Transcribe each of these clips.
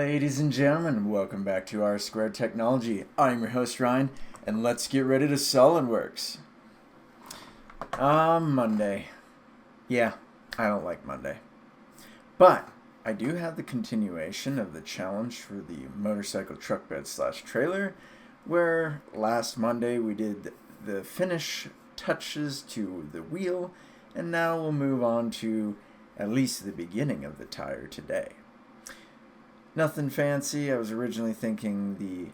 Ladies and gentlemen, welcome back to R Squared Technology. I'm your host Ryan, and let's get ready to SolidWorks. Monday. Yeah, I don't like Monday. But I do have the continuation of the challenge for the motorcycle truck bed / trailer, where last Monday we did the finish touches to the wheel, and now we'll move on to at least the beginning of the tire today. Nothing fancy. I was originally thinking the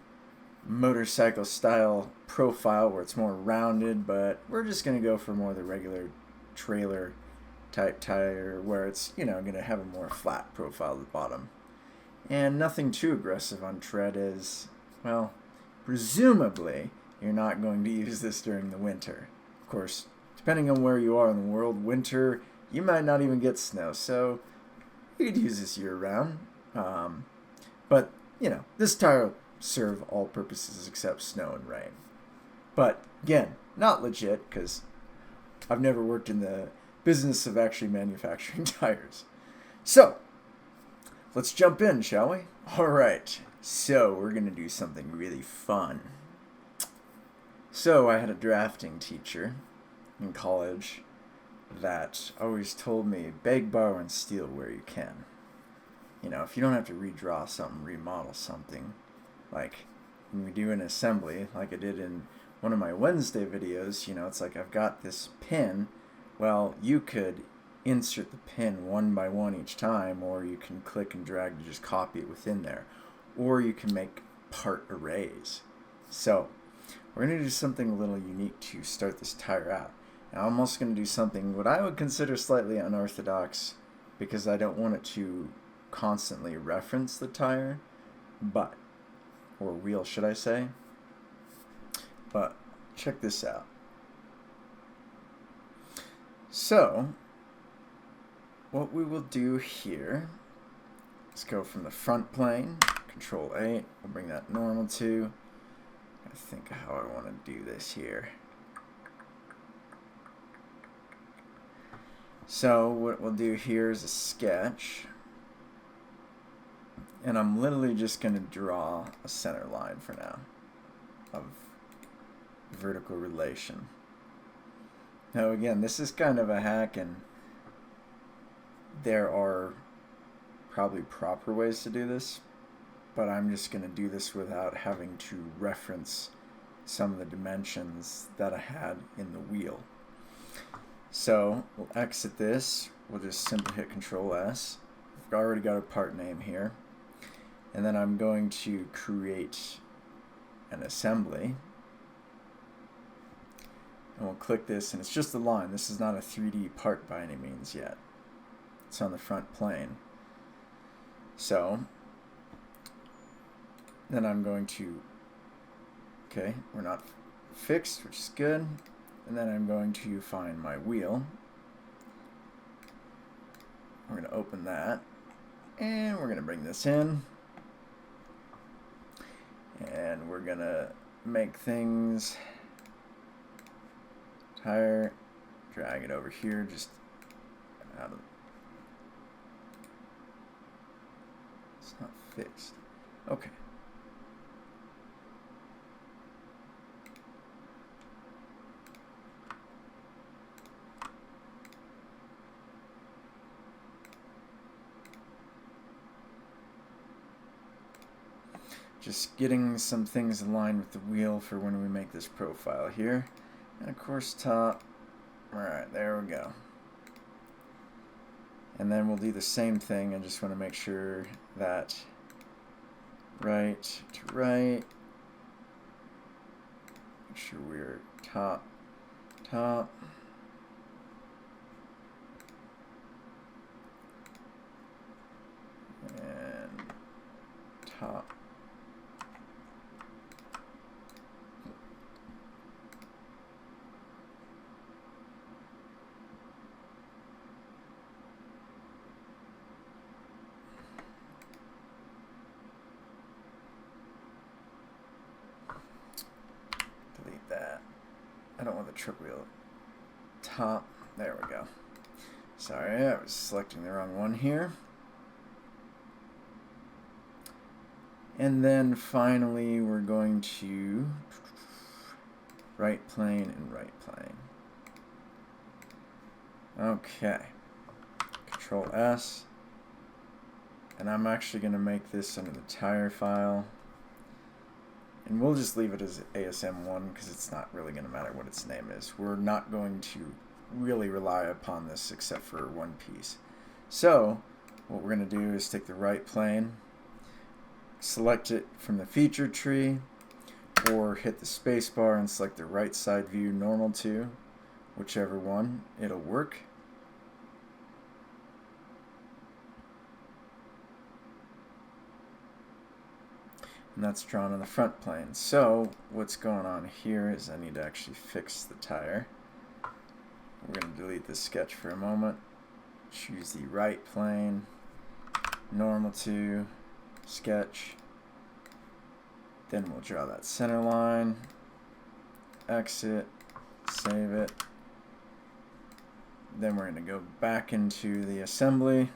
motorcycle style profile where it's more rounded, but we're just going to go for more the regular trailer type tire where it's, going to have a more flat profile at the bottom. And nothing too aggressive on tread as, well, presumably you're not going to use this during the winter. Of course, depending on where you are in the world, winter, you might not even get snow, so you could use this year round. But, this tire will serve all purposes except snow and rain. But, again, not legit because I've never worked in the business of actually manufacturing tires. So, let's jump in, shall we? Alright, so we're going to do something really fun. So, I had a drafting teacher in college that always told me, beg, borrow, and steal where you can. If you don't have to redraw something, remodel something, like when we do an assembly, like I did in one of my Wednesday videos, it's like I've got this pin. Well, you could insert the pin one by one each time, or you can click and drag to just copy it within there, or you can make part arrays. So, we're going to do something a little unique to start this tire out. Now, I'm also going to do something what I would consider slightly unorthodox because I don't want it to constantly reference the tire, or wheel should I say, but check this out. So what we will do here is go from the front plane, Control 8, we'll bring that normal to, I think how I want to do this here. So what we'll do here is a sketch. And I'm literally just going to draw a center line for now of vertical relation. Now again, this is kind of a hack, and there are probably proper ways to do this, but I'm just going to do this without having to reference some of the dimensions that I had in the wheel. So we'll exit this. We'll just simply hit Control S. We've already got a part name here. And then I'm going to create an assembly. And we'll click this, and it's just a line. This is not a 3D part by any means yet. It's on the front plane. So, then I'm going to, okay, we're not fixed, which is good. And then I'm going to find my wheel. We're going to open that. And we're going to bring this in. And we're going to make things, tire, drag it over here, just out of, it's not fixed. Okay. Just getting some things aligned with the wheel for when we make this profile here. And of course top. Alright, there we go. And then we'll do the same thing. I just want to make sure that right to right. Make sure we're top. And top. Delete that. I don't want the trip wheel. Top. There we go. Sorry, I was selecting the wrong one here. And then finally we're going to right plane and right plane. Okay. Control S. And I'm actually going to make this into the tire file. And we'll just leave it as ASM1 because it's not really going to matter what its name is. We're not going to really rely upon this except for one piece. So what we're going to do is take the right plane, select it from the feature tree, or hit the space bar and select the right side view normal to, whichever one, it'll work. And that's drawn on the front plane. So what's going on here is I need to actually fix the tire. We're going to delete this sketch for a moment. Choose the right plane, normal to, sketch. Then we'll draw that center line, exit, save it. Then we're going to go back into the assembly.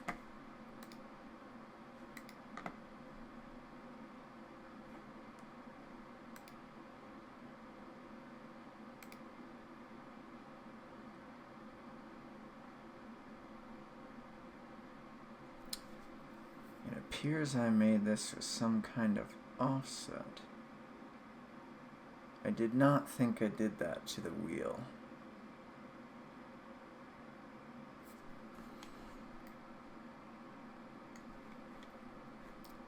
It appears I made this with some kind of offset. I did not think I did that to the wheel.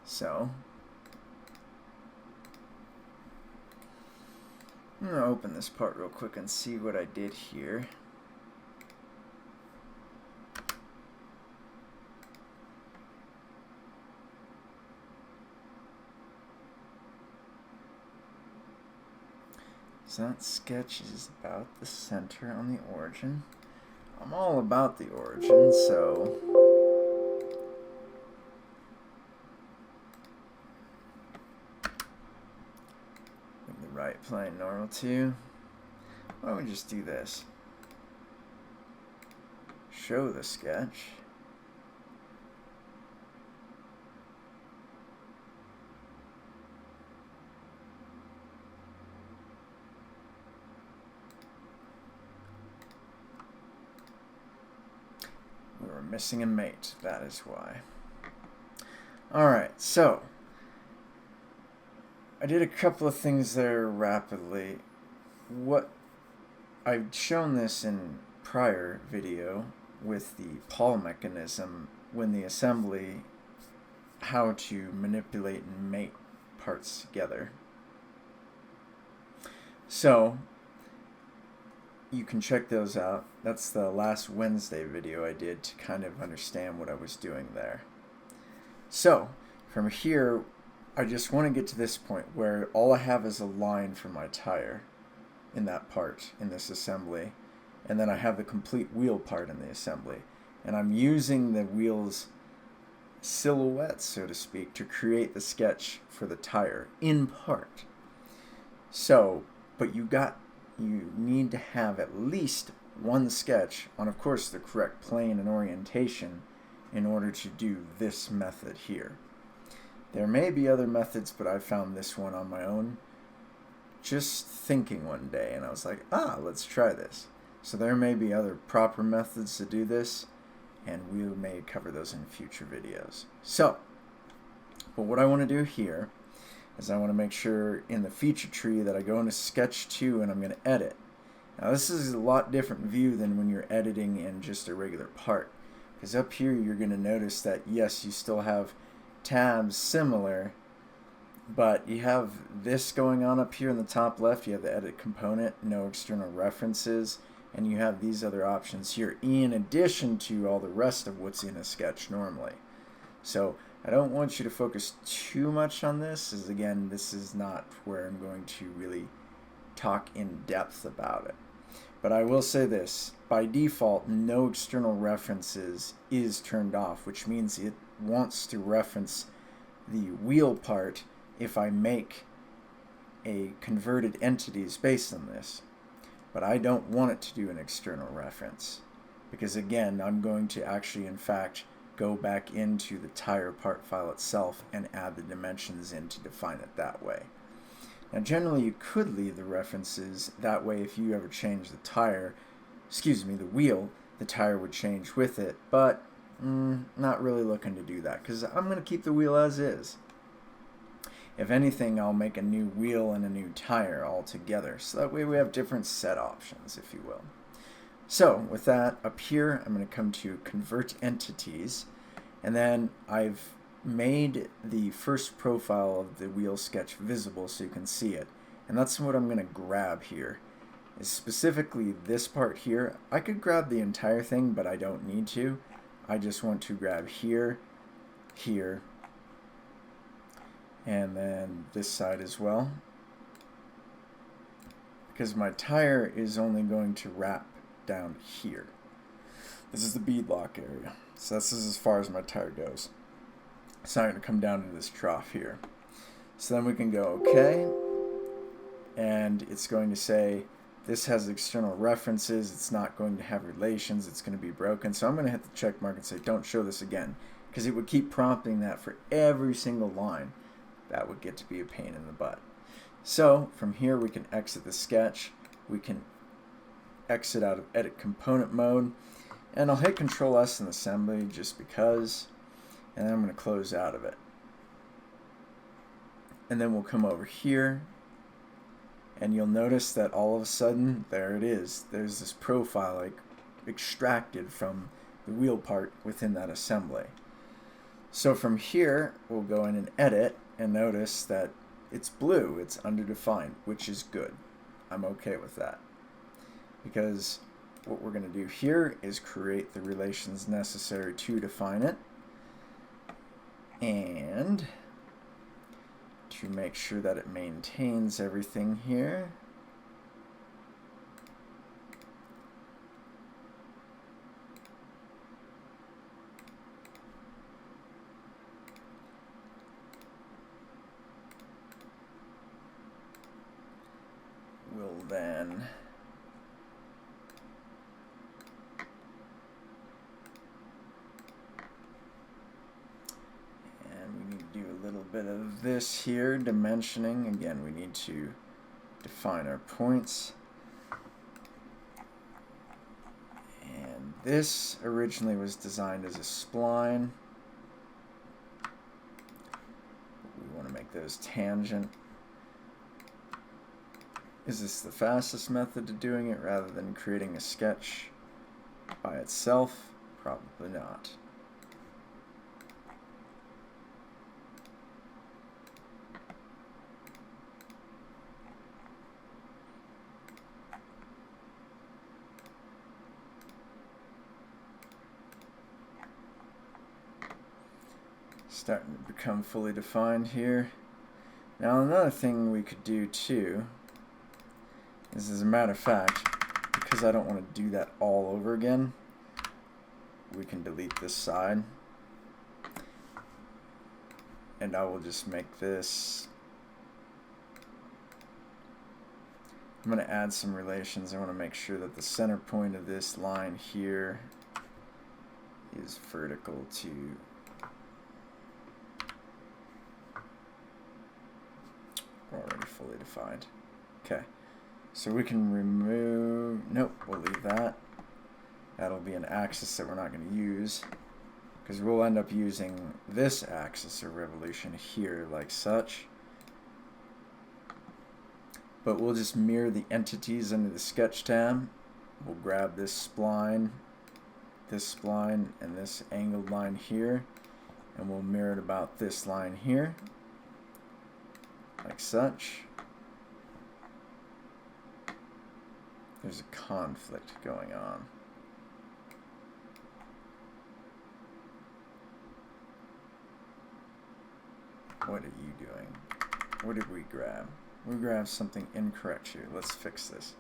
So, I'm going to open this part real quick and see what I did here. So that sketch is about the center on the origin. I'm all about the origin, so the right plane normal to. Why don't we just do this? Show the sketch. We're missing a mate, that is why. Alright, so I did a couple of things there rapidly. I've shown this in prior video with the pawl mechanism when the assembly, how to manipulate and mate parts together. So you can check those out. That's the last Wednesday video I did to kind of understand what I was doing there. So from here, I just want to get to this point where all I have is a line for my tire in that part in this assembly, and then I have the complete wheel part in the assembly, and I'm using the wheel's silhouette, so to speak, to create the sketch for the tire in part. So, but you need to have at least one sketch on, of course, the correct plane and orientation in order to do this method here. There may be other methods, but I found this one on my own just thinking one day, and I was like, let's try this. So there may be other proper methods to do this, and we may cover those in future videos. So, but what I want to do here is I want to make sure in the feature tree that I go into Sketch 2 and I'm going to edit. Now this is a lot different view than when you're editing in just a regular part, because up here you're going to notice that yes, you still have tabs similar, but you have this going on up here in the top left. You have the edit component, no external references, and you have these other options here in addition to all the rest of what's in a sketch normally. So I don't want you to focus too much on this, as again, this is not where I'm going to really talk in depth about it. But I will say this, by default, no external references is turned off, which means it wants to reference the wheel part if I make a converted entities based on this. But I don't want it to do an external reference, because again, I'm going to actually in fact go back into the tire part file itself and add the dimensions in to define it that way. Now generally you could leave the references, that way if you ever change the tire, the wheel, the tire would change with it, but not really looking to do that because I'm going to keep the wheel as is. If anything, I'll make a new wheel and a new tire all together, so that way we have different set options, if you will. So with that, up here I'm going to come to Convert Entities, and then I've made the first profile of the wheel sketch visible so you can see it, and that's what I'm going to grab here. Is specifically this part here. I could grab the entire thing, but I don't need to. I just want to grab here, here, and then this side as well, because my tire is only going to wrap down here. This is the beadlock area, so this is as far as my tire goes. It's not going to come down to this trough here. So then we can go OK, and it's going to say this has external references, it's not going to have relations, it's going to be broken. So I'm going to hit the check mark and say don't show this again, because it would keep prompting that for every single line. That would get to be a pain in the butt. So from here we can exit the sketch, we can exit out of edit component mode, and I'll hit Control S in assembly just because, and then I'm going to close out of it. And then we'll come over here, and you'll notice that all of a sudden, there it is. There's this profile like extracted from the wheel part within that assembly. So from here, we'll go in and edit, and notice that it's blue, it's underdefined, which is good. I'm okay with that. Because what we're going to do here is create the relations necessary to define it. And to make sure that it maintains everything here, we'll then bit of this here, dimensioning. Again, we need to define our points. And this originally was designed as a spline. We want to make those tangent. Is this the fastest method to doing it rather than creating a sketch by itself? Probably not. Starting to become fully defined here. Now another thing we could do too is, as a matter of fact, because I don't want to do that all over again, we can delete this side, and I will just make this, I'm going to add some relations. I want to make sure that the center point of this line here is vertical to already fully defined. Okay, so we can remove, nope, we'll leave that. That'll be an axis that we're not going to use, because we'll end up using this axis of revolution here like such. But we'll just mirror the entities under the sketch tab. We'll grab this spline, and this angled line here, and we'll mirror it about this line here like such. There's a conflict going on. What are you doing? What did we grab? We grabbed something incorrect here. Let's fix this.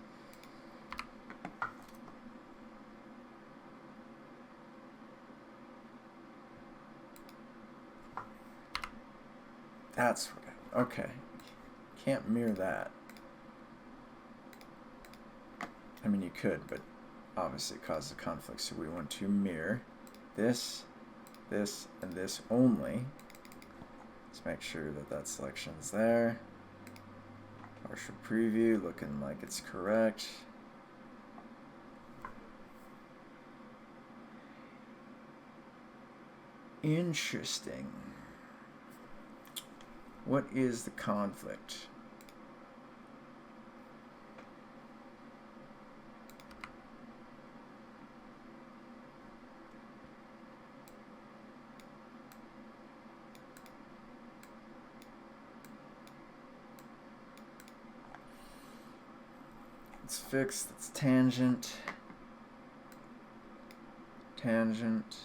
That's what okay. Can't mirror that. I mean, you could, but obviously it causes a conflict, so we want to mirror this, this and this only. Let's make sure that that selection's there. Partial preview, looking like it's correct. Interesting. What is the conflict? It's fixed, it's tangent. Tangent.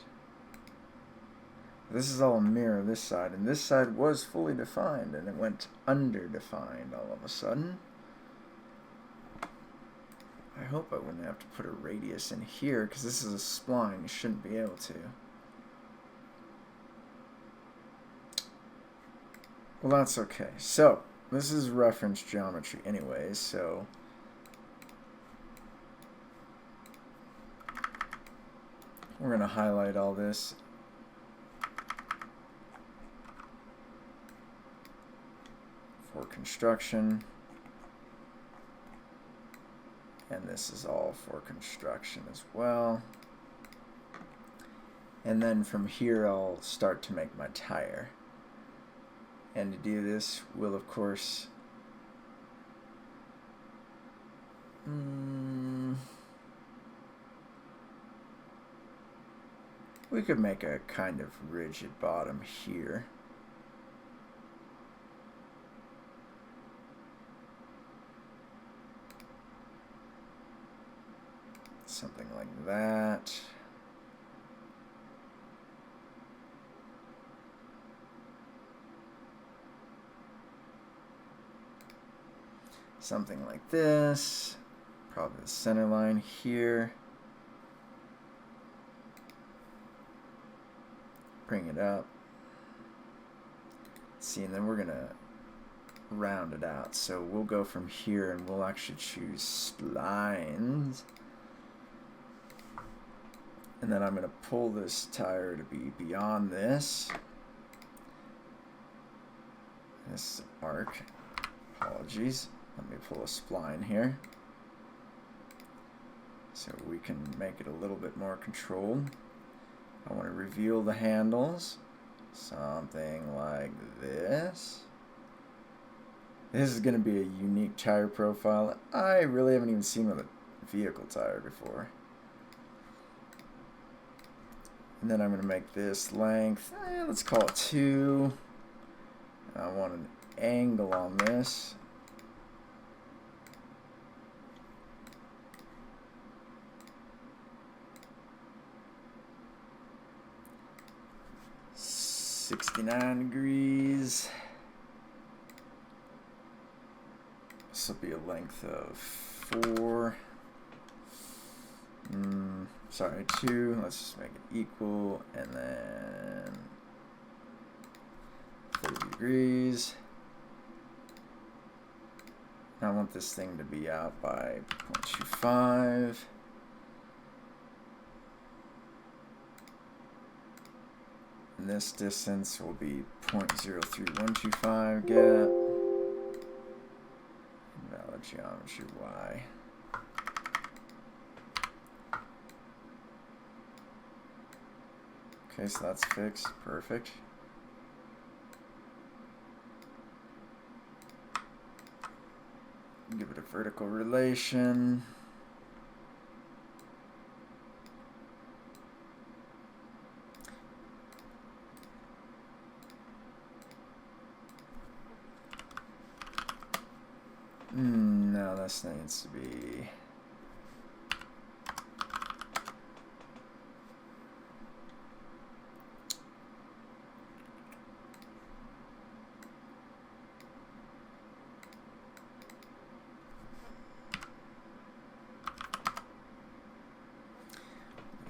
This is all a mirror this side, and this side was fully defined, and it went underdefined all of a sudden. I hope I wouldn't have to put a radius in here, because this is a spline, you shouldn't be able to. Well, that's okay. So, this is reference geometry anyways, so we're going to highlight all this. For construction, and this is all for construction as well. And then from here I'll start to make my tire, and to do this we'll of course we could make a kind of rigid bottom here. Something like that. Something like this. Probably the center line here. Bring it up. See, and then we're gonna round it out. So we'll go from here and we'll actually choose splines. And then I'm going to pull this tire to be beyond this. This is an arc. Apologies. Let me pull a spline here, so we can make it a little bit more controlled. I want to reveal the handles. Something like this. This is going to be a unique tire profile that I really haven't even seen with a vehicle tire before. And then I'm going to make this length, let's call it 2. I want an angle on this. $69. This will be a length of 4. Sorry, 2. Let's just make it equal, and then 30 degrees. I want this thing to be out by 0.25. And this distance will be 0.03125 gap. Invalid geometry Y. Okay, so that's fixed. Perfect. Give it a vertical relation. No, this needs to be...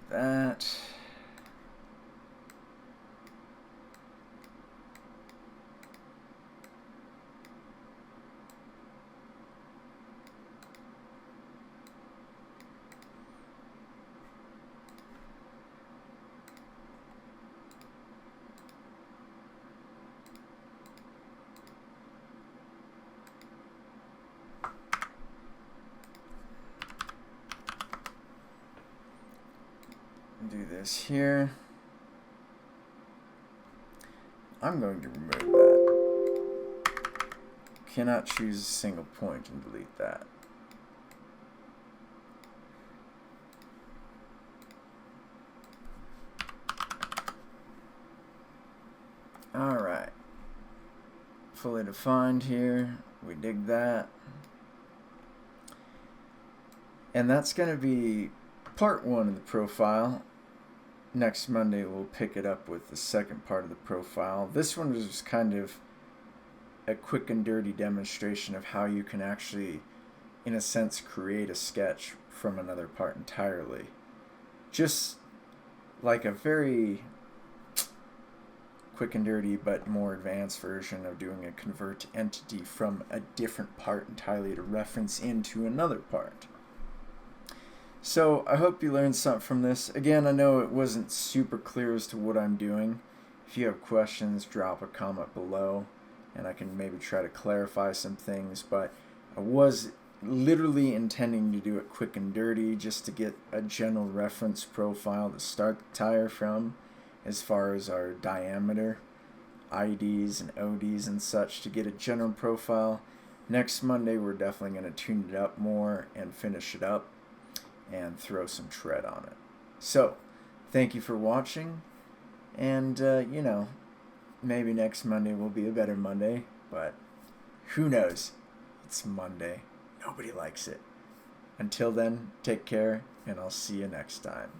that. do this here. I'm going to remove that. Cannot choose a single point and delete that. Alright. Fully defined here. We dig that. And that's going to be part 1 of the profile. Next Monday we'll pick it up with the second part of the profile. This one was kind of a quick and dirty demonstration of how you can actually, in a sense, create a sketch from another part entirely. Just like a very quick and dirty but more advanced version of doing a convert entity from a different part entirely to reference into another part. So I hope you learned something from this. Again, I know it wasn't super clear as to what I'm doing. If you have questions, drop a comment below and I can maybe try to clarify some things, but I was literally intending to do it quick and dirty just to get a general reference profile to start the tire from, as far as our diameter, IDs and ODs and such, to get a general profile. Next Monday we're definitely going to tune it up more and finish it up and throw some tread on it. So, thank you for watching, and you know, maybe next Monday will be a better Monday, but who knows? It's Monday. Nobody likes it. Until then, take care, and I'll see you next time.